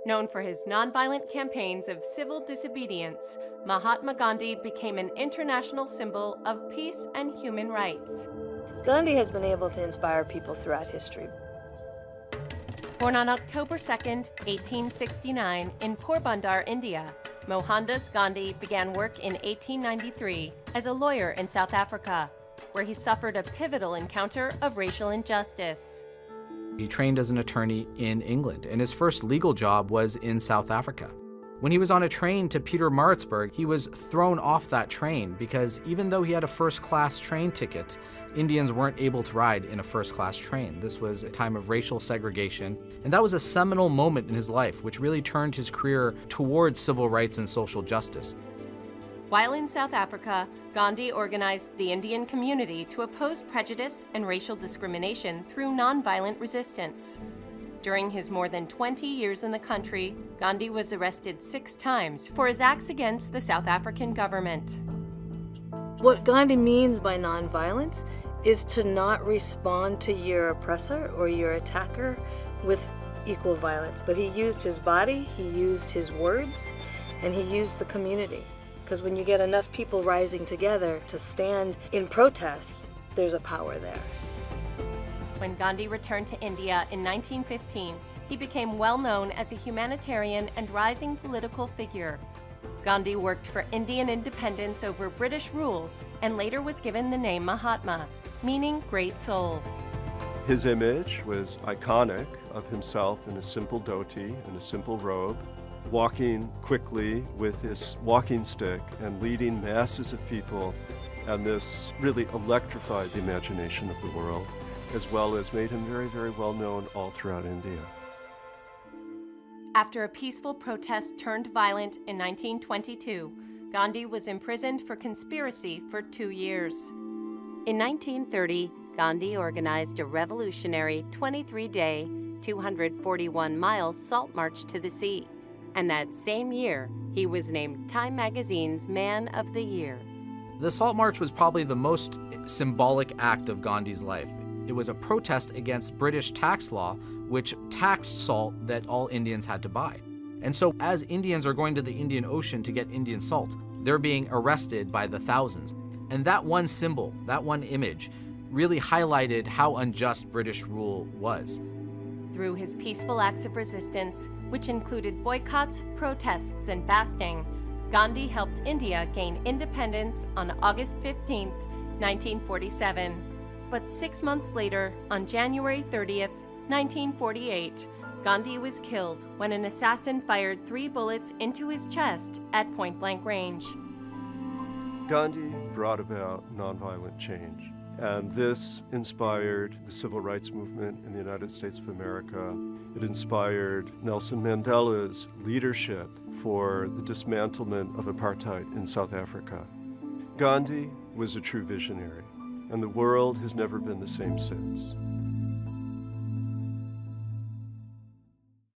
Known for his nonviolent campaigns of civil disobedience, Mahatma Gandhi became an international symbol of peace and human rights. Gandhi has been able to inspire people throughout history. Born on October 2, 1869, in Porbandar, India, Mohandas Gandhi began work in 1893 as a lawyer in South Africa, where he suffered a pivotal encounter of racial injustice. He trained as an attorney in England, and his first legal job was in South Africa. When he was on a train to Pietermaritzburg, he was thrown off that train because even though he had a first-class train ticket, Indians weren't able to ride in a first-class train. This was a time of racial segregation, and that was a seminal moment in his life, which really turned his career towards civil rights and social justice. While in South Africa, Gandhi organized the Indian community to oppose prejudice and racial discrimination through nonviolent resistance. During his more than 20 years in the country, Gandhi was arrested 6 times for his acts against the South African government. What Gandhi means by nonviolence is to not respond to your oppressor or your attacker with equal violence. But he used his body, he used his words, and he used the community. Because when you get enough people rising together to stand in protest, there's a power there. When Gandhi returned to India in 1915, he became well known as a humanitarian and rising political figure. Gandhi worked for Indian independence over British rule and later was given the name Mahatma, meaning great soul. His image was iconic of himself in a simple dhoti and a simple robe, walking quickly with his walking stick and leading masses of people, and this really electrified the imagination of the world, as well as made him very, very well known all throughout India. After a peaceful protest turned violent in 1922, Gandhi was imprisoned for conspiracy for 2 years. In 1930, Gandhi organized a revolutionary 23-day, 241-mile salt march to the sea. And that same year, he was named Time Magazine's Man of the Year. The Salt March was probably the most symbolic act of Gandhi's life. It was a protest against British tax law, which taxed salt that all Indians had to buy. And so as Indians are going to the Indian Ocean to get Indian salt, they're being arrested by the thousands. And that one symbol, that one image, really highlighted how unjust British rule was. Through his peaceful acts of resistance, which included boycotts, protests, and fasting, Gandhi helped India gain independence on August 15, 1947. But 6 months later, on January 30th, 1948, Gandhi was killed when an assassin fired 3 bullets into his chest at point-blank range. Gandhi brought about nonviolent change, and this inspired the civil rights movement in the United States of America. It inspired Nelson Mandela's leadership for the dismantlement of apartheid in South Africa. Gandhi was a true visionary, and the world has never been the same since.